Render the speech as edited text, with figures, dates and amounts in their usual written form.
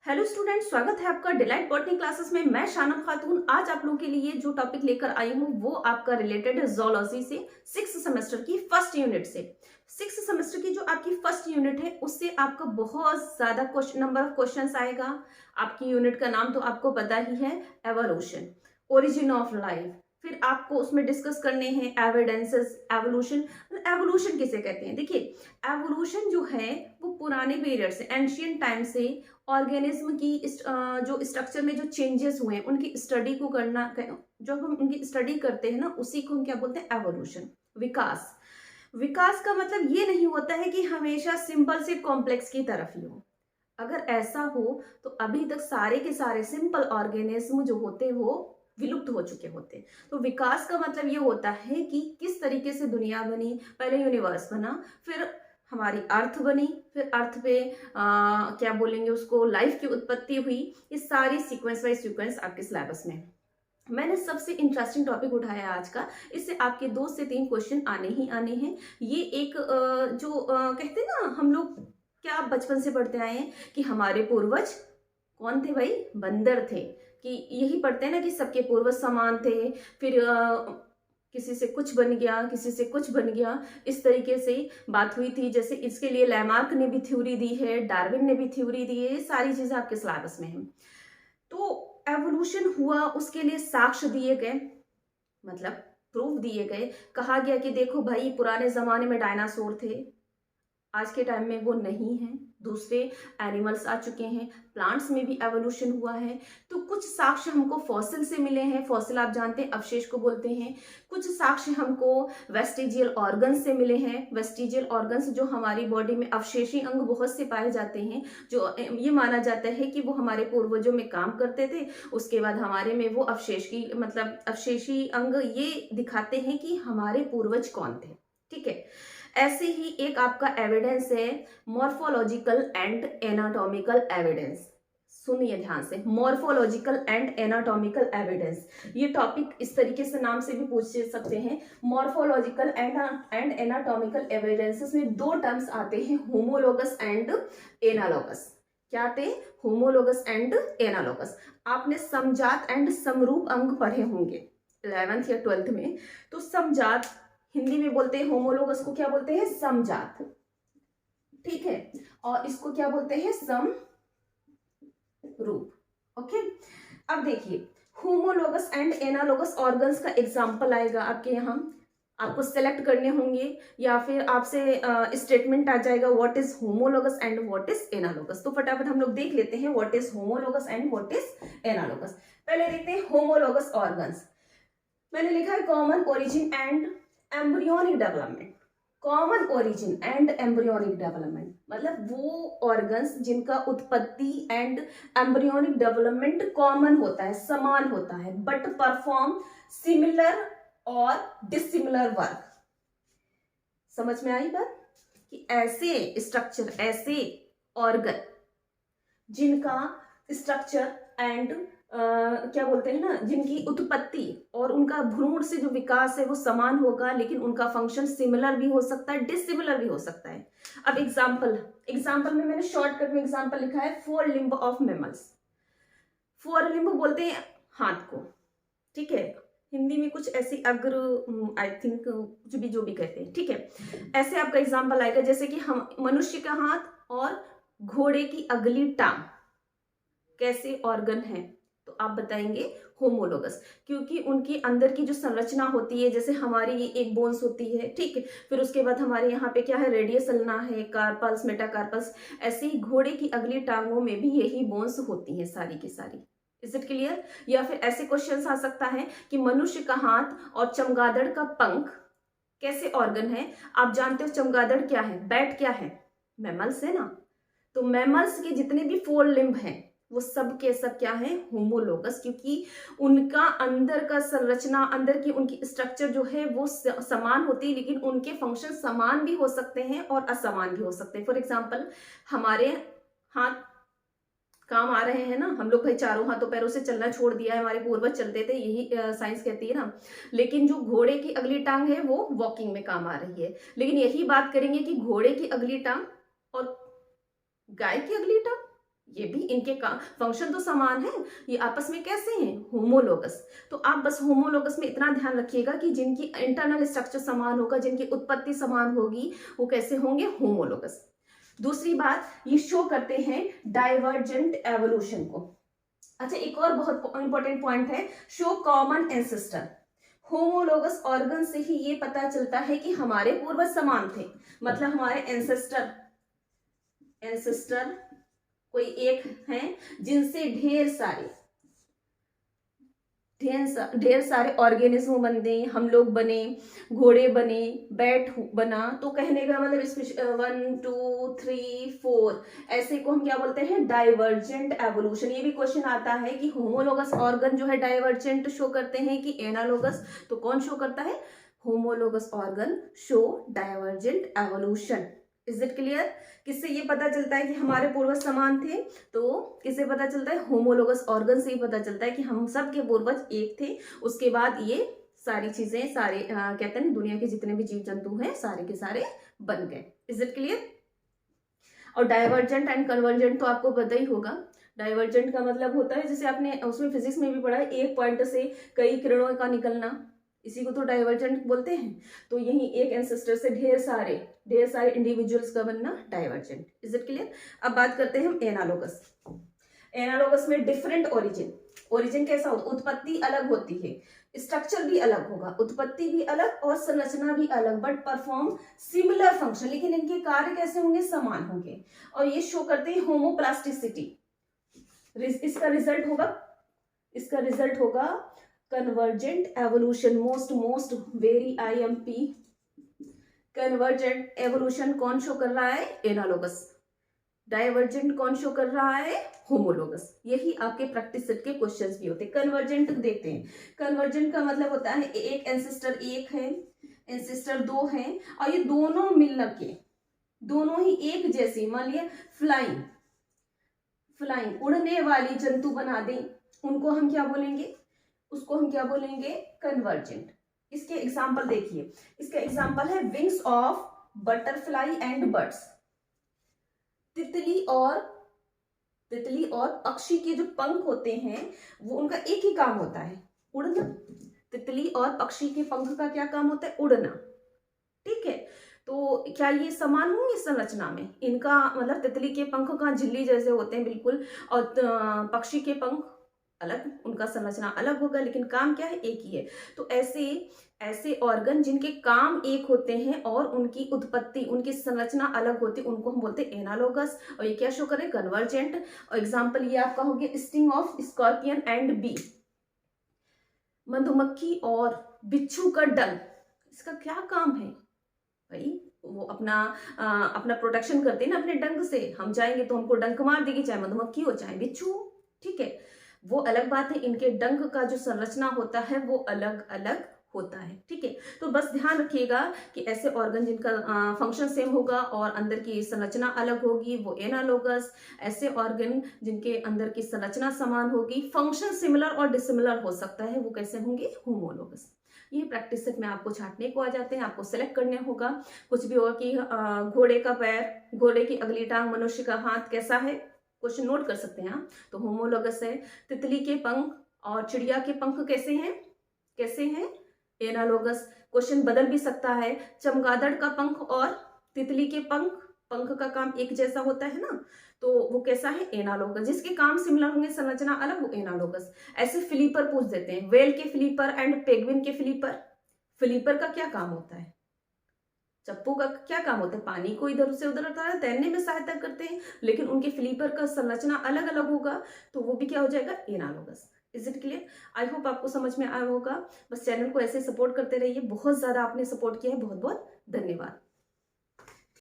Hello student, स्वागत है आपका डिलाइट बॉटनी क्लासेस में। मैं शानम खातून आज आप लोगों के लिए जो टॉपिक लेकर आई हूँ वो आपका रिलेटेड है जोलॉजी से, 6th सेमेस्टर की फर्स्ट यूनिट से। 6th सेमेस्टर की जो आपकी फर्स्ट यूनिट है उससे आपका बहुत ज्यादा नंबर ऑफ क्वेश्चंस आएगा। आपकी यूनिट का नाम तो आपको पता ही है, एवोल्यूशन, ओरिजिन ऑफ लाइफ। फिर आपको उसमें डिस्कस करने हैं एविडेंसेस, एवोल्यूशन। एवोल्यूशन किसे कहते हैं? देखिए, एवोल्यूशन जो है वो पुराने पीरियड से, एंशियंट टाइम से ऑर्गेनिज्म की जो स्ट्रक्चर में जो चेंजेस हुए हैं उनकी स्टडी को करना, जब हम उनकी स्टडी करते हैं ना उसी को हम क्या बोलते हैं? एवोल्यूशन, विकास। विकास का मतलब ये नहीं होता है कि हमेशा सिंपल से कॉम्प्लेक्स की तरफ ही हो। अगर ऐसा हो तो अभी तक सारे के सारे सिंपल ऑर्गेनिज्म जो होते हैं वो विलुप्त हो चुके होते हैं। तो विकास का मतलब ये होता है कि किस तरीके से दुनिया बनी। पहले यूनिवर्स बना, फिर हमारी अर्थ बनी, फिर अर्थ पे क्या बोलेंगे उसको, लाइफ की उत्पत्ति हुई। ये सारी सीक्वेंस बाय सीक्वेंस आपके सिलेबस में है। मैंने सबसे इंटरेस्टिंग टॉपिक उठाया आज का, इससे आपके 2 से 3 क्वेश्चन आने ही आने हैं। ये एक कहते हैं ना, हम लोग क्या बचपन से पढ़ते आए हैं कि हमारे पूर्वज कौन थे भाई? बंदर थे। कि यही पढ़ते हैं ना कि सबके पूर्वज समान थे, फिर किसी से कुछ बन गया, किसी से कुछ बन गया, इस तरीके से बात हुई थी। जैसे इसके लिए लैमार्क ने भी थ्योरी दी है, डार्विन ने भी थ्योरी दी है, ये सारी चीजें आपके सिलेबस में है। तो एवोल्यूशन हुआ, उसके लिए साक्ष्य दिए गए, मतलब प्रूफ दिए गए। कहा गया कि देखो भाई, पुराने जमाने में डायनासोर थे, आज के टाइम में वो नहीं है, दूसरे एनिमल्स आ चुके हैं। प्लांट्स में भी एवोल्यूशन हुआ है। तो कुछ साक्ष्य हमको फॉसिल से मिले हैं, फॉसिल आप जानते हैं अवशेष को बोलते हैं। कुछ साक्ष्य हमको वेस्टिजियल ऑर्गन्स से मिले हैं। वेस्टिजियल ऑर्गन्स जो हमारी बॉडी में अवशेषी अंग बहुत से पाए जाते हैं, जो ये माना जाता है कि वो हमारे पूर्वजों में काम करते थे, उसके बाद हमारे में वो अवशेष की मतलब अवशेषी अंग ये दिखाते हैं कि हमारे पूर्वज कौन थे। ठीक है। ऐसे ही एक आपका एविडेंस है मॉर्फोलॉजिकल एंड एनाटॉमिकल एविडेंस। सुनिए ध्यान से, मॉर्फोलॉजिकल एंड एनाटॉमिकल एविडेंस। ये टॉपिक इस तरीके से नाम से भी पूछ सकते हैं। मॉर्फोलॉजिकल एंड एनाटॉमिकल एविडेंसेस में 2 टर्म्स आते हैं, होमोलोगस एंड एनालॉगस। क्या आते हैं? Homologous and analogous. आपने समजात एंड समरूप अंग पढ़े होंगे 11th या 12th में। तो समजात हिंदी में बोलते हैं, होमोलोगस को क्या बोलते हैं? समजात। ठीक है। और इसको क्या बोलते हैं? समरूप। ओके। अब देखिए, होमोलोगस एंड एनालोगस ऑर्गन्स का एग्जांपल आएगा आपके यहाँ, आपको सेलेक्ट करने होंगे या फिर आपसे स्टेटमेंट आ जाएगा what is homologous and what is analogous. तो फटाफट हम लोग देख लेते हैं what is homologous and what is analogous. पहले देखते हैं होमोलोगस ऑर्गन्स। मैंने लिखा है common origin and embryonic development. Common origin and embryonic development मतलब वो ऑर्गन्स जिनका उत्पत्ति एंड एम्ब्रियोनिक डेवलपमेंट कॉमन होता है, समान होता है, बट परफॉर्म सिमिलर और डिसिमिलर वर्क। समझ में आई बात? कि ऐसे स्ट्रक्चर, ऐसे ऑर्गन जिनका स्ट्रक्चर एंड क्या बोलते हैं ना, जिनकी उत्पत्ति और उनका भ्रूण से जो विकास है वो समान होगा, लेकिन उनका फंक्शन सिमिलर भी हो सकता है, डिसिमिलर भी हो सकता है। अब एग्जाम्पल में मैंने शॉर्टकट में एग्जाम्पल लिखा है 4 लिम्ब ऑफ मैमल्स। 4 लिम्ब बोलते हैं हाथ को। ठीक है। हिंदी में कुछ ऐसी अग्र, आई थिंक जो भी कहते हैं। ठीक है। ऐसे आपका एग्जाम्पल आएगा जैसे कि हम मनुष्य का हाथ और घोड़े की अगली टांग कैसे ऑर्गन है, तो आप बताएंगे होमोलोगस, क्योंकि उनकी अंदर की जो संरचना होती है, जैसे हमारी ये एक बोन्स होती है, ठीक है, फिर उसके बाद हमारे यहाँ पे क्या है, रेडियस अल्ना है, कार्पल्स, मेटाकार्पल्स। ऐसे ही घोड़े की अगली टांगों में भी यही बोन्स होती हैं सारी की सारी। Is it clear? या फिर ऐसे क्वेश्चन आ सकता है कि मनुष्य का हाथ और चमगादड़ का पंख कैसे ऑर्गन है। आप जानते हो चमगादड़ क्या है, बैट क्या है, मैमल्स है ना। तो मैमल्स के जितने भी 4 लिम्ब हैं वो सब के सब क्या है, होमोलोगस, क्योंकि उनका अंदर का संरचना, अंदर की उनकी स्ट्रक्चर जो है वो समान होती है, लेकिन उनके फंक्शन समान भी हो सकते हैं और असमान भी हो सकते हैं। फॉर एग्जांपल, हमारे हाथ काम आ रहे हैं ना, हम लोग भाई चारों हाथों पैरों से चलना छोड़ दिया है, हमारे पूर्वज चलते थे, यही साइंस कहती है ना। लेकिन जो घोड़े की अगली टांग है वो वॉकिंग में काम आ रही है। लेकिन यही बात करेंगे कि घोड़े की अगली टांग और गाय की अगली टांग, ये भी इनके फंक्शन तो समान है, ये आपस में कैसे हैं, होमोलोगस। तो आप बस होमोलोगस में इतना ध्यान रखिएगा कि जिनकी इंटरनल स्ट्रक्चर समान होगा, जिनकी उत्पत्ति समान होगी, वो कैसे होंगे, होमोलोगस। दूसरी बात, ये शो करते हैं डाइवर्जेंट एवोल्यूशन को। अच्छा, एक और बहुत इंपॉर्टेंट पॉइंट है, show common ancestor. Homologous organ से ही ये पता चलता है कि हमारे पूर्वज समान थे, मतलब हमारे एंसेस्टर कोई एक हैं जिनसे ढेर सारे ऑर्गेनिज्म बने, हम लोग बने, घोड़े बने, बैट बना। तो कहने का मतलब इसमें 1 2 3 4 ऐसे को हम क्या बोलते हैं, डाइवर्जेंट एवोल्यूशन। ये भी क्वेश्चन आता है कि होमोलोगस ऑर्गन जो है डाइवर्जेंट शो करते हैं कि एनालोगस, तो कौन शो करता है, homologous organ show divergent evolution. Is it clear? किससे ये पता चलता है कि हमारे पूर्वज समान थे, तो किससे पता चलता है, होमोलोगस ऑर्गन से ही पता चलता है कि हम सब के पूर्वज एक थे। उसके बाद ये सारी चीजें, सारे कहते हैं दुनिया के जितने भी जीव जंतु हैं सारे के सारे बन गए। Is it clear? और डाइवर्जेंट एंड कन्वर्जेंट तो आपको पता ही होगा। डाइवर्जेंट का मतलब होता है, जैसे आपने उसमें फिजिक्स में भी पढ़ा है, एक पॉइंट से कई किरणों का निकलना, इसी को तो डाइवर्जेंट बोलते हैं। तो यही एक एंसेस्टर से ढेर सारे इंडिविजुअल्स का बनना डाइवर्जेंट। Is it clear? अब बात करते हैं हम एनालोगस। एनालोगस में डिफरेंट ओरिजिन कैसा होता है, उत्पत्ति अलग होती है, स्ट्रक्चर भी अलग होगा, उत्पत्ति भी अलग और संरचना भी अलग, बट परफॉर्म सिमिलर फंक्शन, लेकिन इनके कार्य कैसे होंगे, समान होंगे। और ये शो करते हैं होमोप्लास्टिसिटी। इसका रिजल्ट होगा convergent evolution. Most very IMP, convergent evolution कौन शो कर रहा है, एनालोगस। डाइवर्जेंट कौन शो कर रहा है, होमोलोगस। यही आपके प्रैक्टिस सेट के क्वेश्चंस भी होते हैं। कन्वर्जेंट देखते हैं, कन्वर्जेंट का मतलब होता है एक एंसेस्टर एक है, एंसेस्टर दो हैं, और ये दोनों मिलकर के दोनों ही एक जैसे, मान लिया फ्लाइंग उड़ने वाली जंतु बना दें, उनको हम क्या बोलेंगे, उसको हम क्या बोलेंगे, कन्वर्जेंट। इसके एग्जाम्पल देखिए, इसका एग्जाम्पल है wings of butterfly and birds. तितली और पक्षी के जो पंख होते हैं वो उनका एक ही काम होता है, उड़ना। तितली और पक्षी के पंख का क्या काम होता है, उड़ना। ठीक है, तो क्या ये समान होंगे संरचना में? इनका मतलब तितली के पंख का झिल्ली जैसे होते हैं बिल्कुल, और पक्षी के पंख अलग, उनका संरचना अलग होगा, लेकिन काम क्या है, एक ही है। तो ऐसे ऑर्गन जिनके काम एक होते हैं और उनकी उत्पत्ति, उनकी संरचना अलग होती है, उनको हम बोलते हैं एनालोगस। और ये क्या शो करें, कन्वर्जेंट। और एग्जांपल ये आपका हो गया sting of scorpion and bee. मधुमक्खी और बिच्छू का डंक, इसका क्या काम है भाई, वो अपना प्रोटेक्शन करते हैं ना अपने डंक से। हम जाएंगे तो हमको डंक मार देगी, चाहे मधुमक्खी हो चाहे बिच्छू। ठीक है, वो अलग बात है, इनके डंक का जो संरचना होता है वो अलग अलग होता है। ठीक है, तो बस ध्यान रखिएगा कि ऐसे ऑर्गन जिनका फंक्शन सेम होगा और अंदर की संरचना अलग होगी वो एनालोगस। ऐसे ऑर्गन जिनके अंदर की संरचना समान होगी, फंक्शन सिमिलर और डिसिमिलर हो सकता है, वो कैसे होंगे, होमोलोगस। ये प्रैक्टिस सेट में आपको छांटने को आ जाते हैं, आपको सेलेक्ट करने होगा। कुछ भी होगा कि घोड़े का पैर, घोड़े की अगली टांग, मनुष्य का हाथ कैसा है, क्वेश्चन नोट कर सकते हैं। तो होमोलोगस है। तितली के पंख और चिड़िया के पंख कैसे हैं, एनालोगस। क्वेश्चन बदल भी सकता है, चमगादड़ का पंख और तितली के पंख का काम एक जैसा होता है ना, तो वो कैसा है, एनालोगस। जिसके काम सिमिलर होंगे, संरचना अलग, वो एनालोगस। ऐसे फ्लिपर पूछ देते हैं, वेल के फ्लिपर एंड पेंगुइन के फ्लिपर का क्या काम होता है, चप्पू का क्या काम होता है, पानी को इधर से उधर तैरने में सहायता करते हैं, लेकिन उनके फ्लिपर का संरचना अलग अलग होगा, तो वो भी क्या हो जाएगा, analogous. Is it clear? I hope आपको समझ में आया होगा। बस चैनल को ऐसे सपोर्ट करते रहिए, बहुत ज्यादा आपने सपोर्ट किया है, बहुत बहुत धन्यवाद।